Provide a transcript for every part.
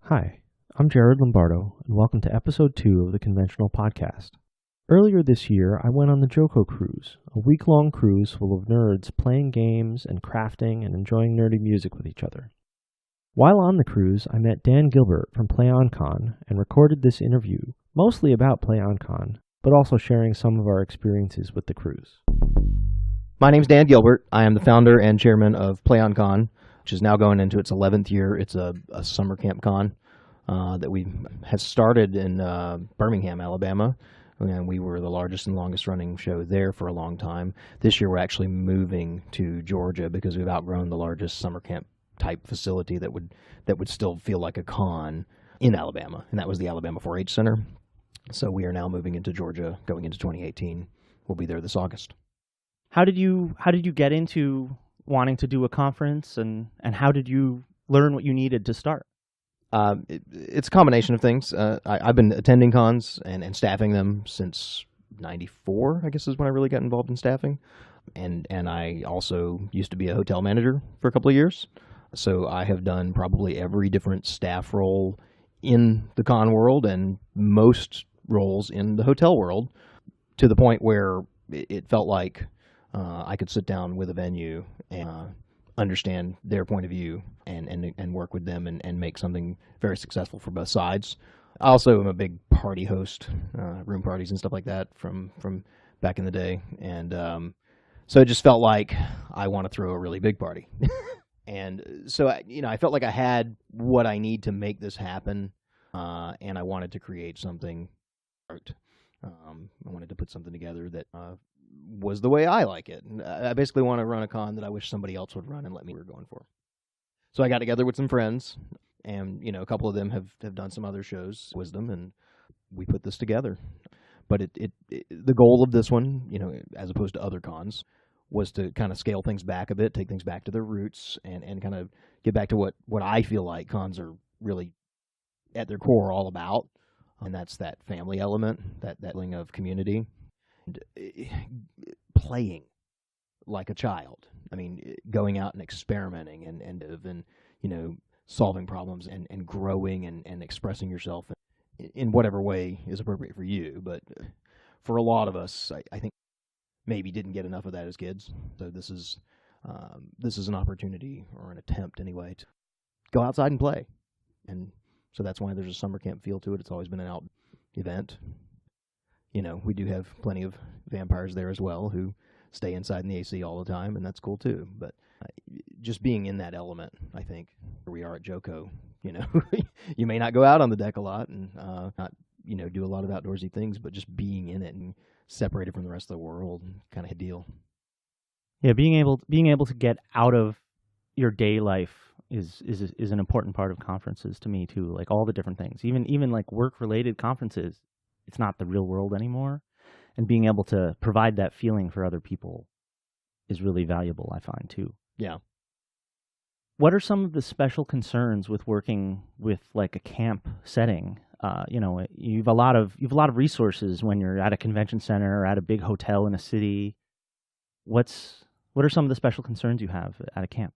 Hi, I'm Jared Lombardo, and welcome to episode 2 of the Conventional Podcast. Earlier this year, I went on the JoCo Cruise, a week-long cruise full of nerds playing games and crafting and enjoying nerdy music with each other. While on the cruise, I met Dan Gilbert from PlayOnCon and recorded this interview, mostly about PlayOnCon, but also sharing some of our experiences with the cruise. My name's Dan Gilbert. I am the founder and chairman of PlayOnCon, which is now going into its 11th year. It's a summer camp con that we have started in Birmingham, Alabama, and we were the largest and longest running show there for a long time. This year we're actually moving to Georgia because we've outgrown the largest summer camp type facility that would still feel like a con in Alabama, and that was the Alabama 4-H Center. So we are now moving into Georgia, going into 2018. We'll be there this August. How did you get into wanting to do a conference, and how did you learn what you needed to start? It's a combination of things. I've been attending cons and staffing them since '94, I guess is when I really got involved in staffing. And I also used to be a hotel manager for a couple of years. So I have done probably every different staff role in the con world and most roles in the hotel world, to the point where it felt like I could sit down with a venue and understand their point of view and work with them and make something very successful for both sides. I also am a big party host, room parties and stuff like that from back in the day. And so it just felt like I want to throw a really big party. And so, I felt like I had what I need to make this happen, and I wanted to create something. I wanted to put something together that was the way I like it. And I basically want to run a con that I wish somebody else would run and let me were going for. So I got together with some friends, and a couple of them have done some other shows, Wisdom, and we put this together. But the goal of this one, as opposed to other cons, was to kind of scale things back a bit, take things back to their roots, and kind of get back to what I feel like cons are really at their core all about. And that's that family element, that feeling of community, and playing like a child. I mean, going out and experimenting and solving problems and growing and expressing yourself in whatever way is appropriate for you. But for a lot of us, I think maybe didn't get enough of that as kids. So this is an opportunity, or an attempt anyway, to go outside and play. And so that's why there's a summer camp feel to it. It's always been an out event. We do have plenty of vampires there as well who stay inside in the AC all the time, and that's cool too. But just being in that element, I think, where we are at JoCo, you may not go out on the deck a lot and not, do a lot of outdoorsy things, but just being in it and separated from the rest of the world, kind of a deal. Yeah, being able to get out of your day life is an important part of conferences to me too. Like all the different things, even like work related conferences, it's not the real world anymore, and being able to provide that feeling for other people is really valuable, I find too. Yeah. What are some of the special concerns with working with like a camp setting? You've a lot of resources when you're at a convention center or at a big hotel in a city. What are some of the special concerns you have at a camp?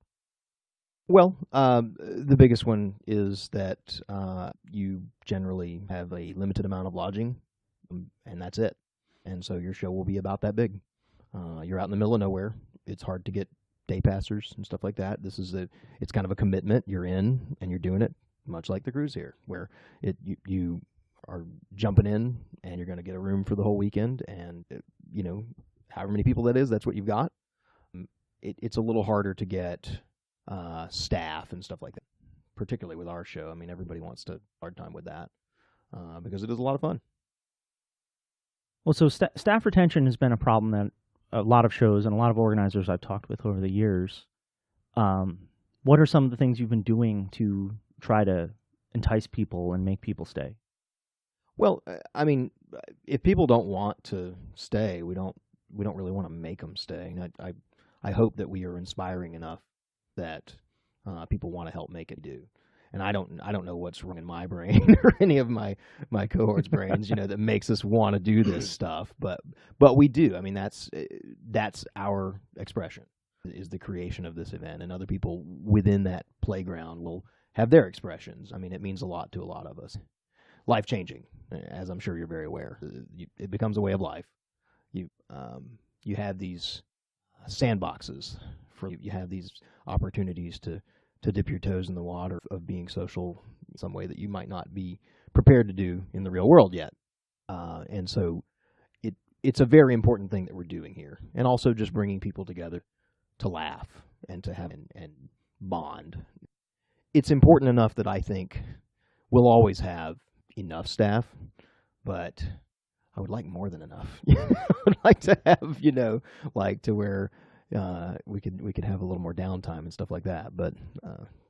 Well, the biggest one is that you generally have a limited amount of lodging, and that's it. And so your show will be about that big. You're out in the middle of nowhere. It's hard to get day passers and stuff like that. It's kind of a commitment. You're in, and you're doing it, much like the cruise here, where you are jumping in, and you're going to get a room for the whole weekend, and however many people that is, that's what you've got. It's a little harder to get staff and stuff like that, particularly with our show. I mean, everybody wants to hard time with that because it is a lot of fun. Well, so staff retention has been a problem that a lot of shows and a lot of organizers I've talked with over the years. What are some of the things you've been doing to try to entice people and make people stay? Well, I mean, if people don't want to stay, we don't really want to make them stay. I hope that we are inspiring enough that people want to help make it do. And I don't know what's wrong in my brain or any of my cohorts' brains, that makes us want to do this stuff. But we do. I mean, that's our expression, is the creation of this event, and other people within that playground will have their expressions. I mean, it means a lot to a lot of us. Life-changing, as I'm sure you're very aware. It becomes a way of life. You have these sandboxes you have these opportunities to dip your toes in the water of being social in some way that you might not be prepared to do in the real world yet. And so it's a very important thing that we're doing here, and also just bringing people together to laugh and to have and bond. It's important enough that I think we'll always have enough staff, but I would like more than enough. I would like to have, like to where we could have a little more downtime and stuff like that. But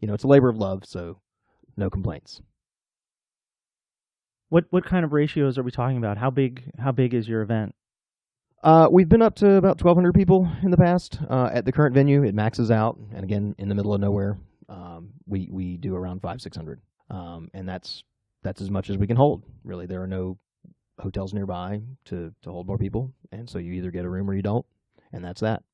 it's a labor of love, so no complaints. What kind of ratios are we talking about? How big is your event? We've been up to about 1,200 people in the past. At the current venue, it maxes out, and again, in the middle of nowhere, we do around 500-600, and that's as much as we can hold. Really, there are no hotels nearby to hold more people, and so you either get a room or you don't, and that's that.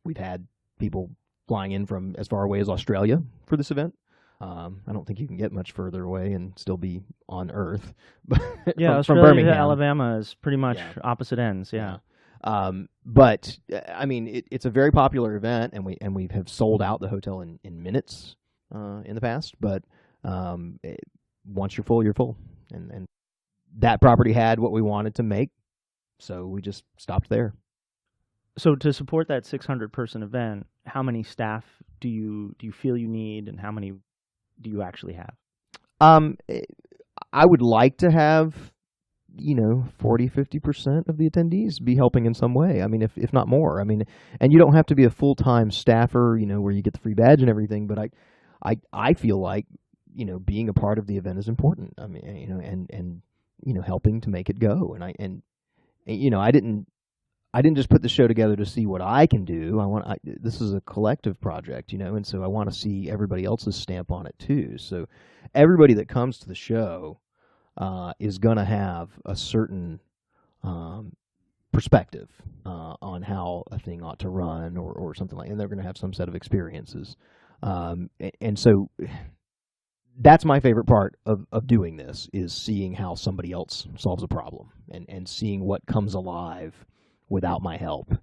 We've had people flying in from as far away as Australia for this event. I don't think you can get much further away and still be on Earth. Yeah, from Australia Birmingham to Alabama is pretty much opposite ends. Yeah. But I mean, it's a very popular event, and we have sold out the hotel in minutes in the past. But once you're full, you're full, and that property had what we wanted to make, so we just stopped there. So to support that 600-person event, how many staff do you feel you need, and how many do you actually have? I would like to have 40-50% of the attendees be helping in some way. I mean, if not more. I mean, and you don't have to be a full-time staffer, where you get the free badge and everything. But I feel like being a part of the event is important. I mean, and helping to make it go. And I didn't just put the show together to see what I can do. This is a collective project, and so I want to see everybody else's stamp on it too. So everybody that comes to the show is going to have a certain perspective on how a thing ought to run or something like that. And they're going to have some set of experiences. And so that's my favorite part of doing this, is seeing how somebody else solves a problem and seeing what comes alive without my help,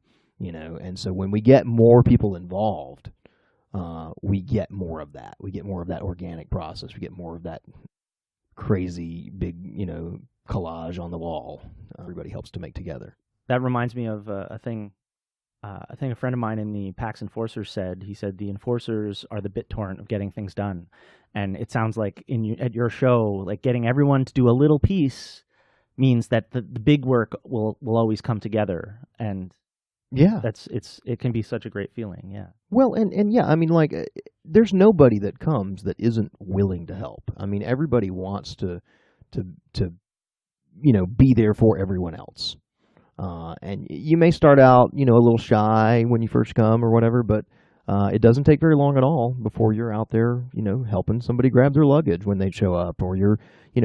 And so when we get more people involved, we get more of that. We get more of that organic process. We get more of that crazy big, collage on the wall. Everybody helps to make together. That reminds me of a thing. I think a friend of mine in the PAX Enforcers said. He said the enforcers are the BitTorrent of getting things done, and it sounds like at your show, like getting everyone to do a little piece means that the big work will always come together, and yeah, it can be such a great feeling. Yeah. Well, and yeah, I mean, like, there's nobody that comes that isn't willing to help. I mean, everybody wants to be there for everyone else. And you may start out, a little shy when you first come or whatever, but it doesn't take very long at all before you're out there, helping somebody grab their luggage when they show up, or you're,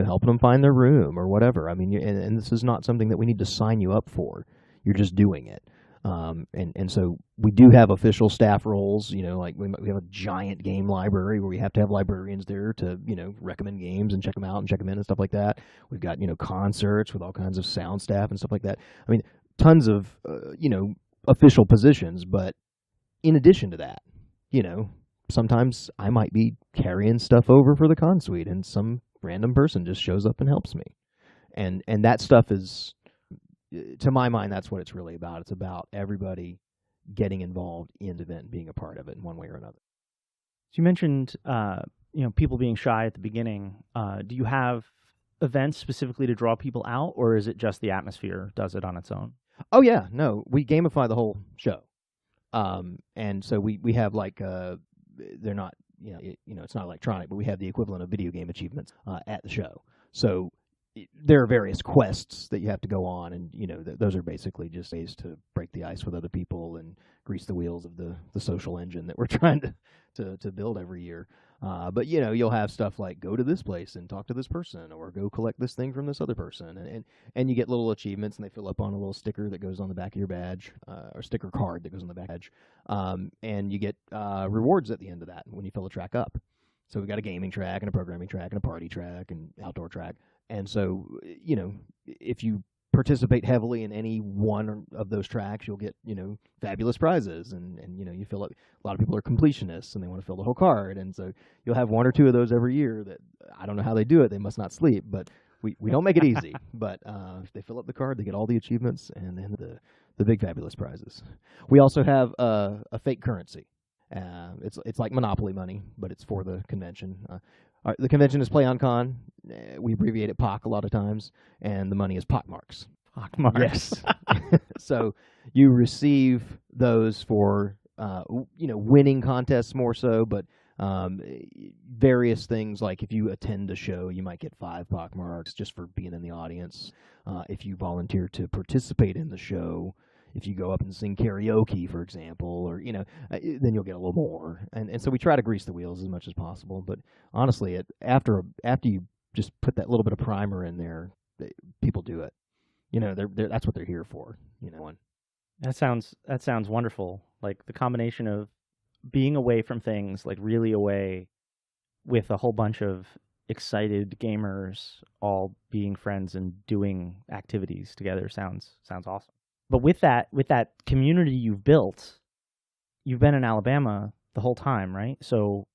helping them find their room or whatever. I mean, and this is not something that we need to sign you up for. You're just doing it. And so we do have official staff roles, like we have a giant game library where we have to have librarians there to, recommend games and check them out and check them in and stuff like that. We've got, concerts with all kinds of sound staff and stuff like that. I mean, tons of, official positions, but in addition to that, sometimes I might be carrying stuff over for the con suite and some random person just shows up and helps me. And that stuff is, to my mind, that's what it's really about. It's about everybody getting involved in the event and being a part of it in one way or another. So you mentioned, people being shy at the beginning. Do you have events specifically to draw people out, or is it just the atmosphere does it on its own? Oh yeah, no, we gamify the whole show. And so we have like, they're not, it's not electronic, but we have the equivalent of video game achievements at the show. So there are various quests that you have to go on, and those are basically just ways to break the ice with other people and grease the wheels of the social engine that we're trying to build every year. But you'll have stuff like go to this place and talk to this person, or go collect this thing from this other person, and you get little achievements, and they fill up on a little sticker that goes on the back of your badge, or sticker card that goes on the back badge, and you get rewards at the end of that when you fill a track up. So we've got a gaming track and a programming track and a party track and outdoor track. And so, if you participate heavily in any one of those tracks, you'll get, fabulous prizes. And you feel like a lot of people are completionists and they want to fill the whole card. And so you'll have one or two of those every year that I don't know how they do it. They must not sleep, but we don't make it easy. But if they fill up the card, they get all the achievements and then the big fabulous prizes. We also have a fake currency. It's like Monopoly money, but it's for the convention. The convention is Play On Con. We abbreviate it POC a lot of times, and the money is pockmarks. Pockmarks. Yes. So you receive those for winning contests more so, but various things like if you attend a show, you might get 5 pockmarks just for being in the audience. If you volunteer to participate in the show, if you go up and sing karaoke, for example, or then you'll get a little more. And so we try to grease the wheels as much as possible. But honestly, after you just put that little bit of primer in there, people do it. That's what they're here for. That sounds wonderful. Like the combination of being away from things, like really away, with a whole bunch of excited gamers all being friends and doing activities together sounds awesome. But with that community you've built, you've been in Alabama the whole time, right? So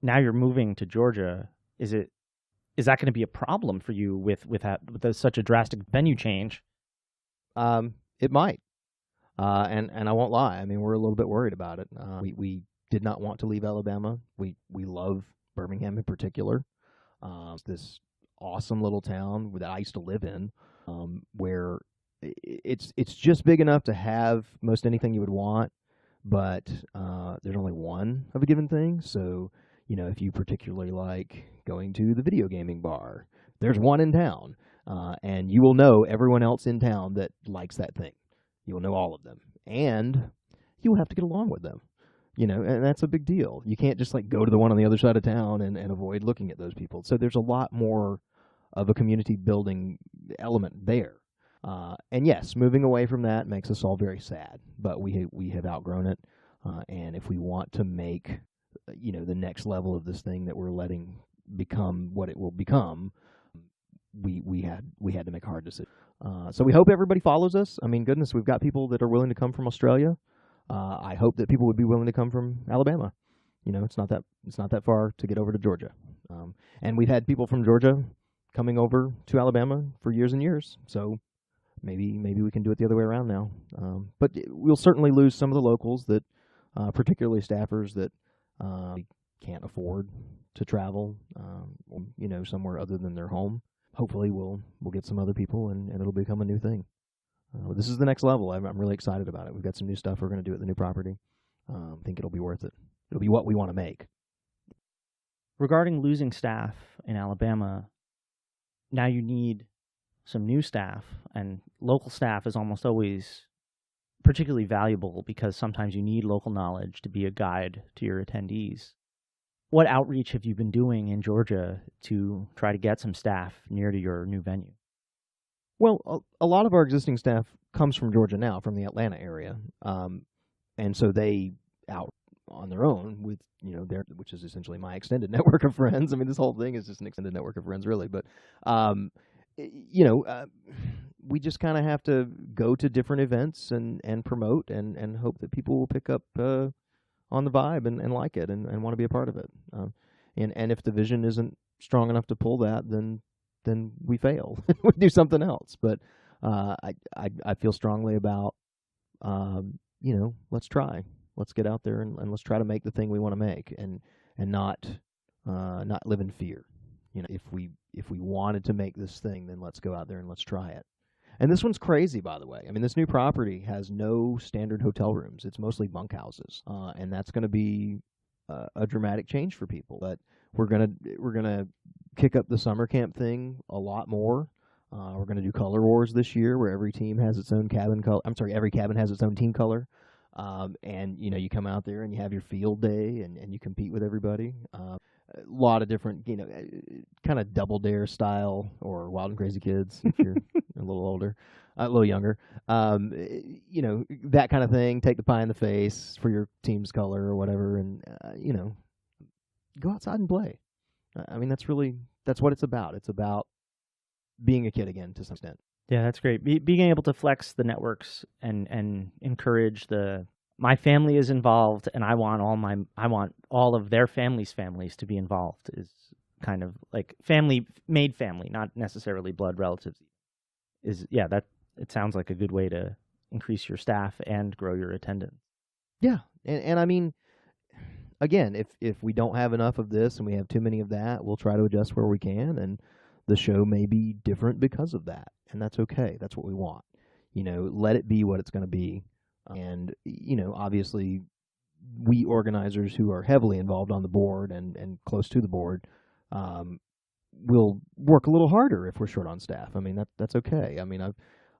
now you're moving to Georgia. Is that going to be a problem for you with such a drastic venue change? It might, and I won't lie. I mean, we're a little bit worried about it. We did not want to leave Alabama. We love Birmingham in particular. It's this awesome little town that I used to live in, where it's just big enough to have most anything you would want, but there's only one of a given thing. So, if you particularly like going to the video gaming bar, there's one in town, and you will know everyone else in town that likes that thing. You will know all of them, and you will have to get along with them. And that's a big deal. You can't just go to the one on the other side of town and avoid looking at those people. So there's a lot more of a community building element there. And yes, moving away from that makes us all very sad, but we have outgrown it. And if we want to make, the next level of this thing that we're letting become what it will become, we had to make a hard decision. So we hope everybody follows us. I mean, goodness, we've got people that are willing to come from Australia. I hope that people would be willing to come from Alabama. It's not that far to get over to Georgia. And we've had people from Georgia coming over to Alabama for years and years. So maybe we can do it the other way around now. But we'll certainly lose some of the locals that, particularly staffers that can't afford to travel, somewhere other than their home. Hopefully we'll get some other people and it'll become a new thing. This is the next level. I'm really excited about it. We've got some new stuff we're going to do at the new property. I think it'll be worth it. It'll be what we want to make. Regarding losing staff in Alabama, now you need some new staff, and local staff is almost always particularly valuable because sometimes you need local knowledge to be a guide to your attendees. What outreach have you been doing in Georgia to try to get some staff near to your new venue? Well, a lot of our existing staff comes from Georgia now, from the Atlanta area, and so they out on their own with which is essentially my extended network of friends. I mean, this whole thing is just an extended network of friends, really. But we just kind of have to go to different events and promote and hope that people will pick up on the vibe and like it and want to be a part of it. And if the vision isn't strong enough to pull that, then we fail. We do something else. But I feel strongly about let's try. Let's get out there and let's try to make the thing we want to make and not live in fear. If we wanted to make this thing, then let's go out there and let's try it. And this one's crazy, by the way. I mean, this new property has no standard hotel rooms. It's mostly bunkhouses, and that's going to be a dramatic change for people. But we're gonna kick up the summer camp thing a lot more. We're gonna do color wars this year, where every team has its own cabin color. Every cabin has its own team color. And you come out there and you have your field day and you compete with everybody. A lot of different, kind of Double Dare style or Wild and Crazy Kids if you're a little older, a little younger. That kind of thing. Take the pie in the face for your team's color or whatever, and go outside and play. I mean, that's what it's about. It's about being a kid again to some extent. Yeah, that's great. Being able to flex the networks and encourage my family is involved, and I want all of their families to be involved is kind of like made family, not necessarily blood relatives. That it sounds like a good way to increase your staff and grow your attendance. Yeah, and I mean, again, if we don't have enough of this and we have too many of that, we'll try to adjust where we can, and the show may be different because of that, and that's okay. That's what we want. Let it be what it's going to be. And, obviously, we organizers who are heavily involved on the board and close to the board will work a little harder if we're short on staff. I mean, that's okay. I mean,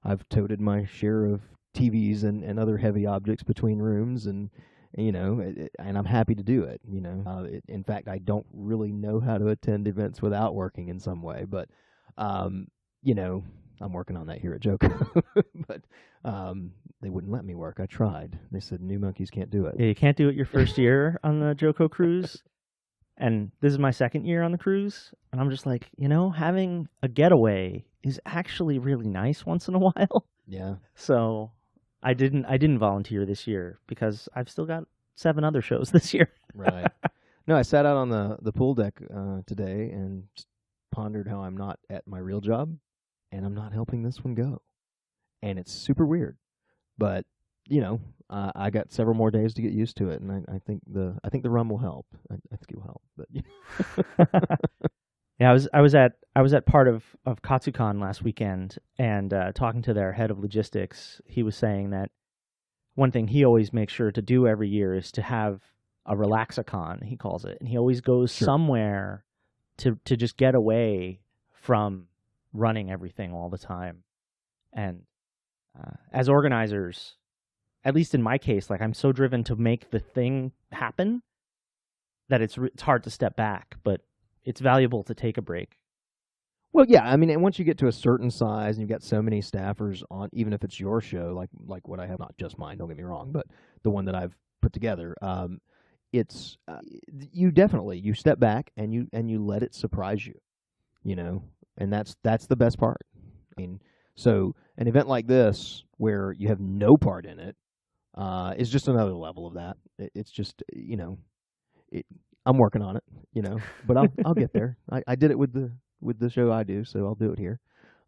I've toted my share of TVs and other heavy objects between rooms, and and I'm happy to do it. In fact, I don't really know how to attend events without working in some way, but I'm working on that here at JoCo. But they wouldn't let me work. I tried. They said new monkeys can't do it. Yeah, you can't do it your first year on the JoCo Cruise. And this is my second year on the cruise, and I'm just like, having a getaway is actually really nice once in a while. Yeah. So I didn't volunteer this year because I've still got 7 other shows this year. Right. No, I sat out on the pool deck today and just pondered how I'm not at my real job, and I'm not helping this one go, and it's super weird. But I got several more days to get used to it, and I think the rum will help. I think it will help. But yeah, I was at part of KatsuCon last weekend, and talking to their head of logistics, he was saying that one thing he always makes sure to do every year is to have a relaxacon, he calls it, and he always goes somewhere to just get away from running everything all the time. And as organizers, at least in my case, like I'm so driven to make the thing happen that it's hard to step back, but it's valuable to take a break. Well, yeah, I mean, and once you get to a certain size and you've got so many staffers on, even if it's your show, like what I have, not just mine, don't get me wrong, but the one that I've put together, it's you step back and you let it surprise you, and that's the best part. I mean, so an event like this where you have no part in it is just another level of that. It's just I'm working on it, but I'll get there. I did it with the show I do, so I'll do it here,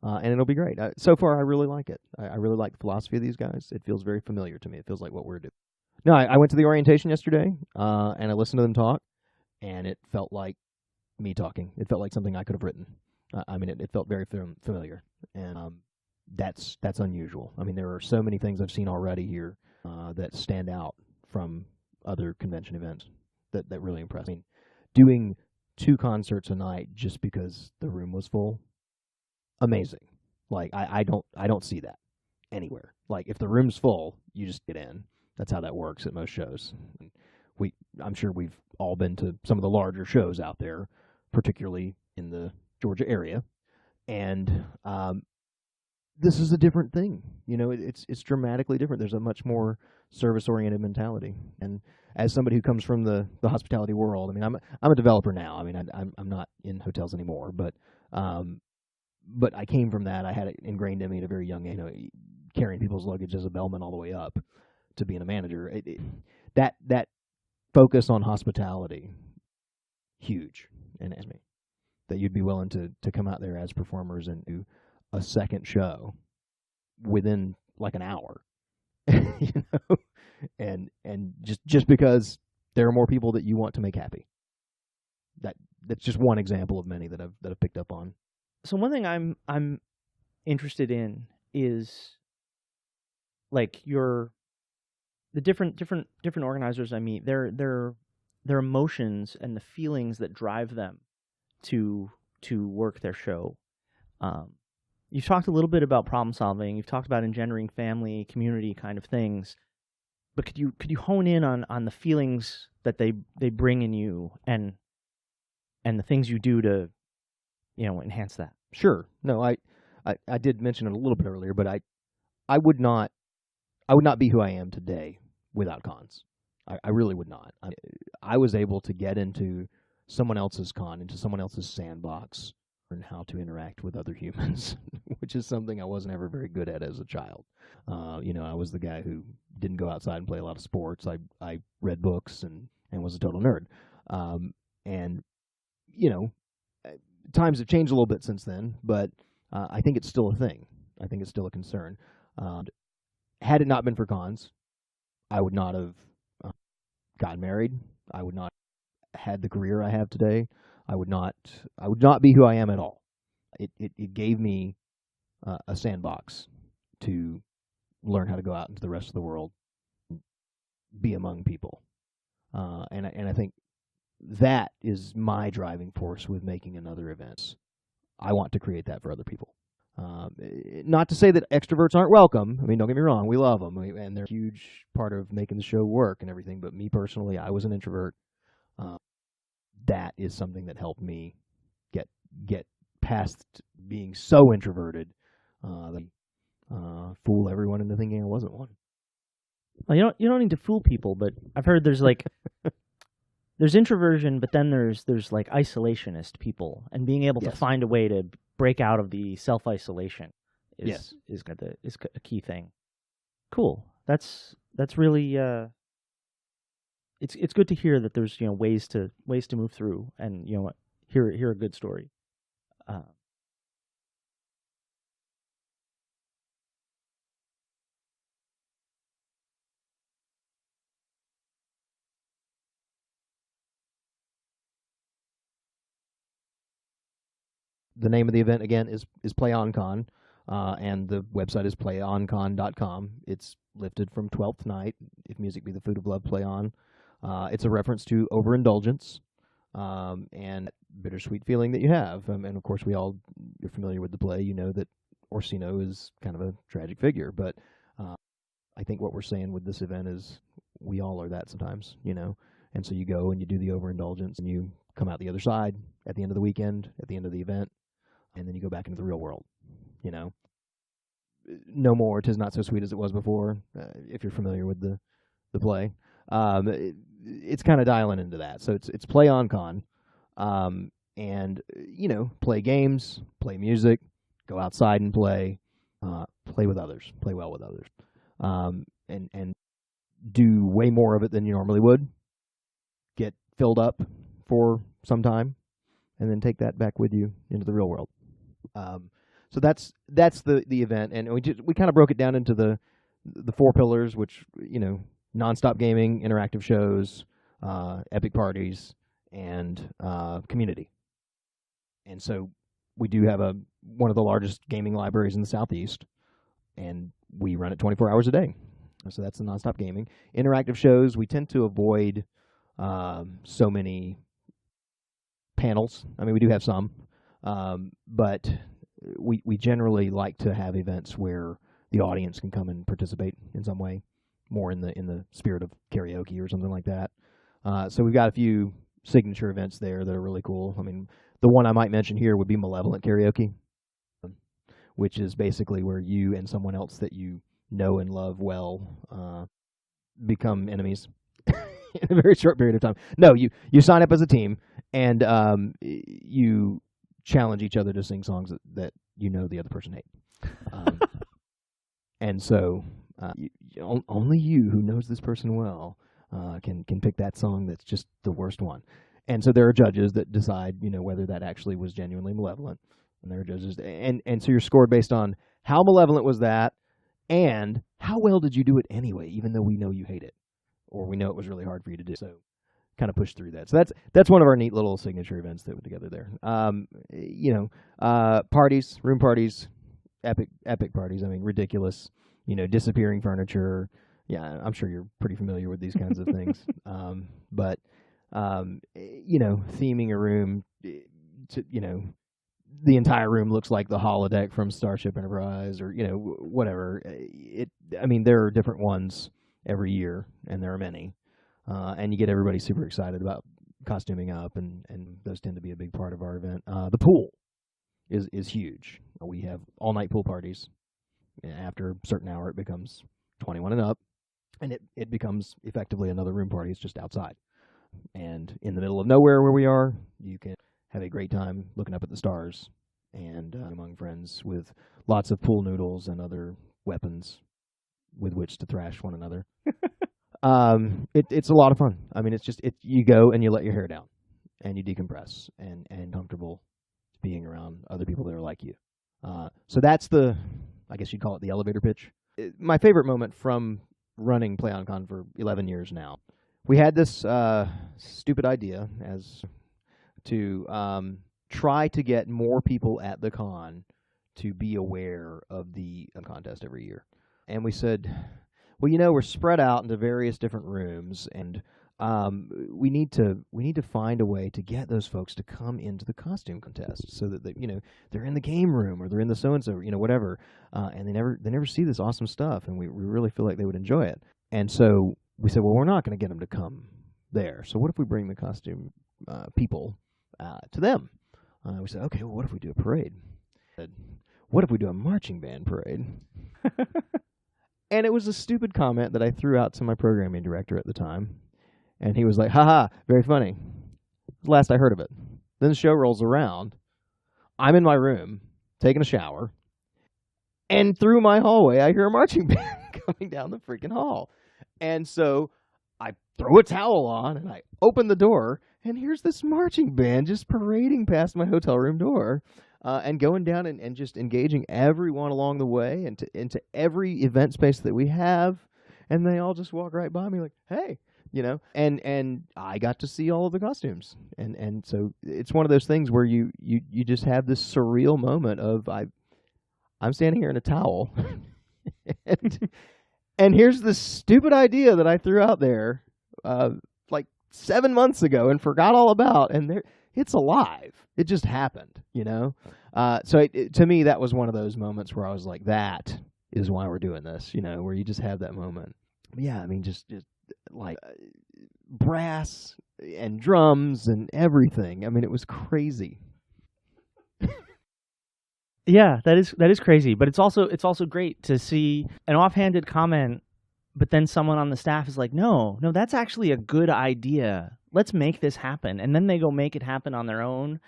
and it'll be great. So far, I really like it. I really like the philosophy of these guys. It feels very familiar to me. It feels like what we're doing. No, I went to the orientation yesterday, and I listened to them talk, and it felt like me talking. It felt like something I could have written. I mean, it felt very familiar, and that's unusual. I mean, there are so many things I've seen already here that stand out from other convention events that really impressed me. Doing 2 concerts a night just because the room was full, amazing. Like I don't see that anywhere. Like if the room's full, you just get in. That's how that works at most shows. I'm sure we've all been to some of the larger shows out there, particularly in the Georgia area, and this is a different thing. It's dramatically different. There's a much more service-oriented mentality. And as somebody who comes from the hospitality world, I mean, I'm a developer now. I mean, I'm not in hotels anymore, but I came from that. I had it ingrained in me at a very young age. Carrying people's luggage as a bellman all the way up to being a manager. That focus on hospitality, huge, and as me, that you'd be willing to come out there as performers and do a second show within like an hour, and just because there are more people that you want to make happy. That's just one example of many that I've picked up on. So one thing I'm interested in is like the different organizers I meet, their emotions and the feelings that drive them to work their show. You've talked a little bit about problem solving. You've talked about engendering family, community kind of things. But could you hone in on the feelings that they bring in you and the things you do to enhance that? Sure. No, I did mention it a little bit earlier, but I would not be who I am today without cons. I really would not. I was able to get into someone else's con, into someone else's sandbox, and how to interact with other humans, which is something I wasn't ever very good at as a child. I was the guy who didn't go outside and play a lot of sports. I read books and was a total nerd. And, times have changed a little bit since then, but I think it's still a thing. I think it's still a concern. Had it not been for cons, I would not have gotten married. I would not have had the career I have today. I would not be who I am at all. It gave me a sandbox to learn how to go out into the rest of the world, be among people, and I think that is my driving force with making another events. I want to create that for other people. Not to say that extroverts aren't welcome. I mean, don't get me wrong, we love them, and they're a huge part of making the show work and everything. But me personally, I was an introvert. That is something that helped me get past being so introverted, fool everyone into thinking I wasn't one. Well, you don't need to fool people, but I've heard there's like there's introversion, but then there's like isolationist people, and being able to find a way to break out of the self-isolation is a key thing. Cool. That's really it's good to hear that there's ways to move through and hear a good story. The name of the event again is PlayOnCon, and the website is playoncon.com. It's lifted from 12th Night, If Music Be the Food of Love, Play On. It's a reference to overindulgence and bittersweet feeling that you have. And of course, you're familiar with the play. You know that Orsino is kind of a tragic figure. But I think what we're saying with this event is we all are that sometimes, And so you go and you do the overindulgence and you come out the other side at the end of the weekend, at the end of the event, and then you go back into the real world, No more, 'tis not so sweet as it was before, if you're familiar with the play. It's kind of dialing into that. So it's Play On Con, and, play games, play music, go outside and play with others, play well with others, and do way more of it than you normally would, get filled up for some time, and then take that back with you into the real world. So that's the event, and we kind of broke it down into the 4 pillars, which nonstop gaming, interactive shows, epic parties, and community. And so we do have one of the largest gaming libraries in the Southeast, and we run it 24 hours a day. So that's the nonstop gaming. Interactive shows, we tend to avoid so many panels. I mean, we do have some, but we generally like to have events where the audience can come and participate in some way, more in the spirit of karaoke or something like that. So we've got a few signature events there that are really cool. I mean, the one I might mention here would be Malevolent Karaoke, which is basically where you and someone else that you know and love well become enemies in a very short period of time. No, you sign up as a team, and you challenge each other to sing songs that the other person hates. And so only you, who knows this person well, can pick that song that's just the worst one. And so there are judges that decide, whether that actually was genuinely malevolent. And there are judges, and so you're scored based on how malevolent was that, and how well did you do it anyway, even though we know you hate it, or we know it was really hard for you to do. So kind of push through that. So that's one of our neat little signature events that we're together there. Parties, room parties, epic parties. I mean, ridiculous. Disappearing furniture. Yeah, I'm sure you're pretty familiar with these kinds of things. But theming a room to, the entire room looks like the holodeck from Starship Enterprise, or whatever. There are different ones every year, and there are many, and you get everybody super excited about costuming up, and those tend to be a big part of our event. The pool is huge. We have all-night pool parties. After a certain hour, it becomes 21 and up, and it becomes effectively another room party. It's just outside. And in the middle of nowhere where we are, you can have a great time looking up at the stars and among friends with lots of pool noodles and other weapons with which to thrash one another. It's a lot of fun. I mean, it's just you go and you let your hair down and you decompress and comfortable being around other people that are like you. So that's I guess you'd call it the elevator pitch. My favorite moment from running PlayOnCon for 11 years now. We had this stupid idea as to try to get more people at the con to be aware of the contest every year. And we said, well, we're spread out into various different rooms, and we need to find a way to get those folks to come into the costume contest so that they're in the game room or they're in the so and so, whatever, and they never see this awesome stuff, and we really feel like they would enjoy it. And so we said, well, we're not going to get them to come there. So what if we bring the costume people to them? We said, okay, well, what if we do a parade? What if we do a marching band parade? And it was a stupid comment that I threw out to my programming director at the time. And he was like, haha, very funny. The last I heard of it. Then the show rolls around. I'm in my room, taking a shower. And through my hallway, I hear a marching band coming down the freaking hall. And so I throw a towel on, and I open the door, and here's this marching band just parading past my hotel room door. And going down and just engaging everyone along the way into every event space that we have. And they all just walk right by me like, hey, and I got to see all of the costumes. And so it's one of those things where you just have this surreal moment of I'm standing here in a towel. and here's this stupid idea that I threw out there like 7 months ago and forgot all about. And it's alive. It just happened, So to me, that was one of those moments where I was like, that is why we're doing this, where you just have that moment. Yeah, I mean, just like brass and drums and everything. I mean, it was crazy. Yeah, that is crazy. But it's also great to see an offhanded comment, but then someone on the staff is like, no, that's actually a good idea. Let's make this happen. And then they go make it happen on their own.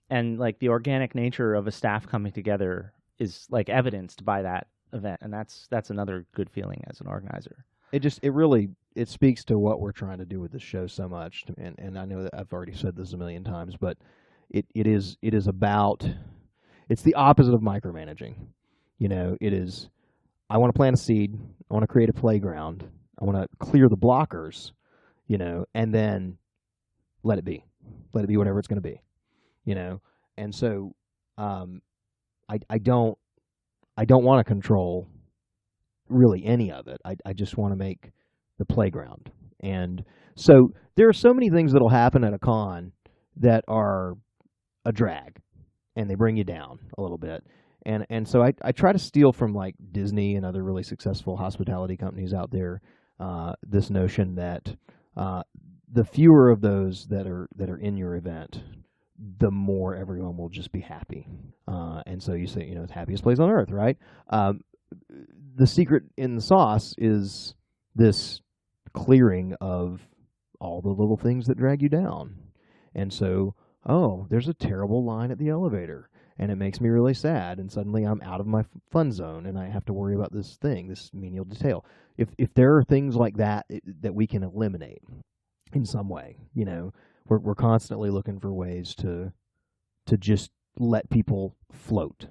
And like the organic nature of a staff coming together is like evidenced by that event. And that's another good feeling as an organizer. It speaks to what we're trying to do with the show so much. And I know that I've already said this a million times, but it's the opposite of micromanaging. It is, I want to plant a seed. I want to create a playground. I want to clear the blockers, and then let it be whatever it's going to be, and so I don't want to control really any of it. I just want to make the playground. And so there are so many things that'll happen at a con that are a drag and they bring you down a little bit. And so I try to steal from like Disney and other really successful hospitality companies out there this notion that the fewer of those that are in your event, the more everyone will just be happy. And so you say, it's happiest place on earth, right? The secret in the sauce is this clearing of all the little things that drag you down. And so, there's a terrible line at the elevator, and it makes me really sad, and suddenly I'm out of my fun zone, and I have to worry about this menial detail. If there are things like that that we can eliminate in some way, we're constantly looking for ways to just let people float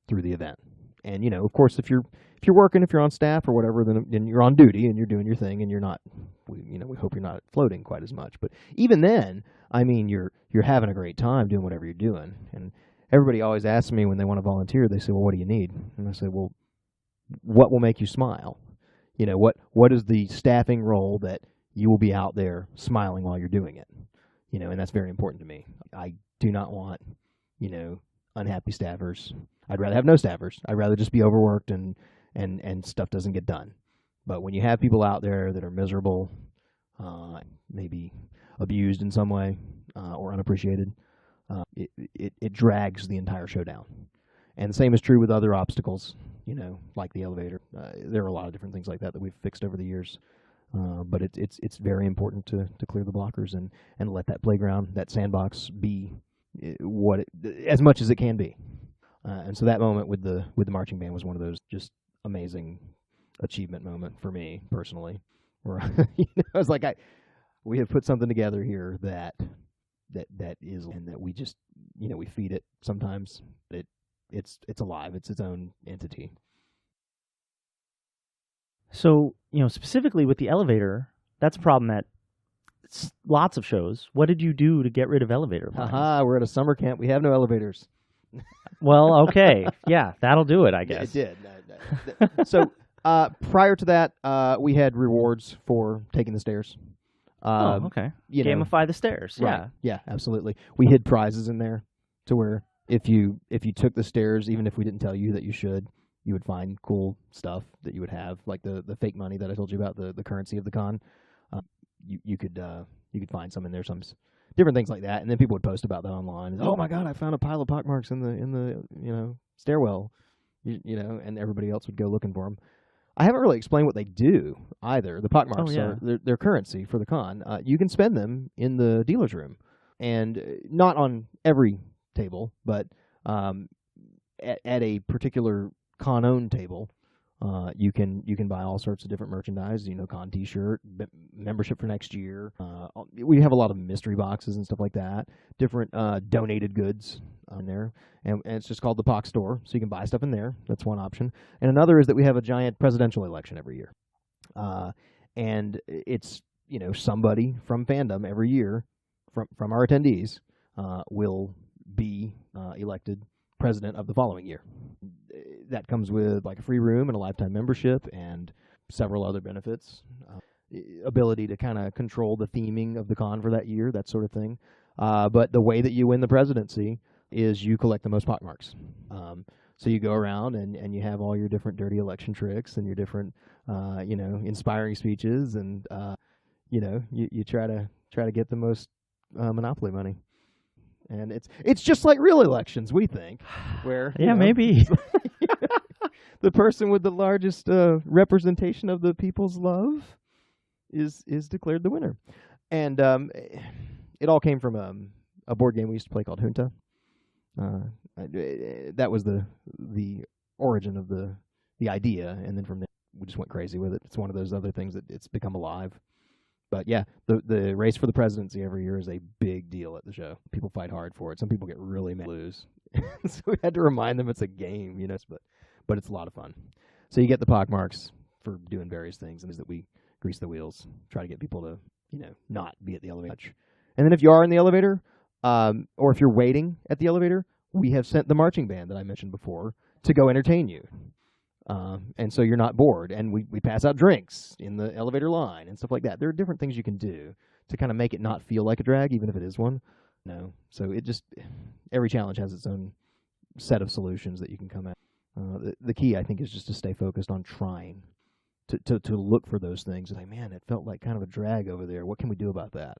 through the event. And of course, if you're working, if you're on staff or whatever, then you're on duty and you're doing your thing, and you're not, we hope you're not floating quite as much. But even then, I mean, you're having a great time doing whatever you're doing. And everybody always asks me when they want to volunteer, they say, well, what do you need? And I say, well, what will make you smile? What is the staffing role that you will be out there smiling while you're doing it? And that's very important to me. I do not want, unhappy staffers. I'd rather have no staffers. I'd rather just be overworked and stuff doesn't get done. But when you have people out there that are miserable, maybe abused in some way, or unappreciated, it drags the entire show down. And the same is true with other obstacles, like the elevator. There are a lot of different things like that we've fixed over the years. But it's very important to clear the blockers and let that playground, that sandbox, be as much as it can be. And so that moment with the marching band was one of those just amazing achievement moment for me personally, where I was like, we have put something together here that is, and that we just we feed it sometimes. It's alive. It's its own entity. So, specifically with the elevator, that's a problem at lots of shows. What did you do to get rid of elevator lines? We're at a summer camp. We have no elevators. Well, okay. Yeah, that'll do it, I guess. It did. So prior to that, we had rewards for taking the stairs. Okay. Gamify the stairs. Right. Yeah, absolutely. We hid prizes in there to where if you took the stairs, even if we didn't tell you that you should, you would find cool stuff that you would have, like the fake money that I told you about, the currency of the con. You could find some in there, some different things like that, and then people would post about that online. Oh my God, I found a pile of pockmarks in the stairwell, and everybody else would go looking for them. I haven't really explained what they do either. The pockmarks are their currency for the con. You can spend them in the dealer's room, and not on every table, but at a particular con-owned table, you can buy all sorts of different merchandise. Con T-shirt, membership for next year. We have a lot of mystery boxes and stuff like that. Different donated goods on there, and it's just called the POC store. So you can buy stuff in there. That's one option. And another is that we have a giant presidential election every year, and it's somebody from fandom every year from our attendees will be elected president of the following year. That comes with like a free room and a lifetime membership and several other benefits. Ability to kind of control the theming of the con for that year, that sort of thing. But the way that you win the presidency is you collect the most pockmarks. So you go around and you have all your different dirty election tricks and your different, inspiring speeches, and you try to get the most Monopoly money. And it's just like real elections, we think, where maybe the person with the largest representation of the people's love is declared the winner. And it all came from a board game we used to play called Junta. That was the origin of the idea, and then from there we just went crazy with it. It's one of those other things that it's become alive. But yeah, the race for the presidency every year is a big deal at the show. People fight hard for it. Some people get really mad lose. So we had to remind them it's a game, but it's a lot of fun. So you get the pockmarks for doing various things, and is that we grease the wheels, try to get people to, not be at the elevator. And then if you are in the elevator, or if you're waiting at the elevator, we have sent the marching band that I mentioned before to go entertain you. And so you're not bored, and we pass out drinks in the elevator line and stuff like that. There are different things you can do to kind of make it not feel like a drag, even if it is one. So every challenge has its own set of solutions that you can come at. The key, I think, is just to stay focused on trying to look for those things. Like, man, it felt like kind of a drag over there. What can we do about that?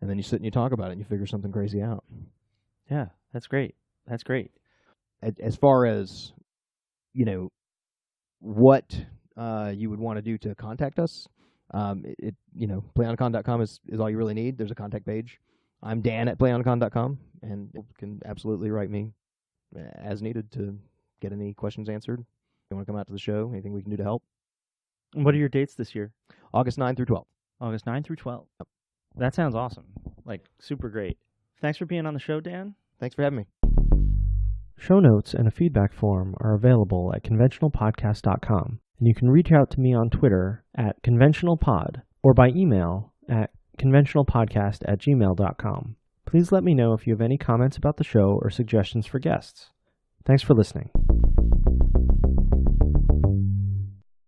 And then you sit and you talk about it and you figure something crazy out. Yeah, that's great. That's great. As far as, what you would want to do to contact us, playoncon.com is all you really need. There's a contact page. I'm Dan at playoncon.com, and you can absolutely write me as needed to get any questions answered. If you want to come out to the show, anything we can do to help. What are your dates this year? August 9 through 12. August 9 through 12. Yep. That sounds awesome. Like, super great. Thanks for being on the show, Dan. Thanks for having me. Show notes and a feedback form are available at conventionalpodcast.com, and you can reach out to me on Twitter at conventionalpod or by email at conventionalpodcast@gmail.com. Please let me know if you have any comments about the show or suggestions for guests. Thanks for listening.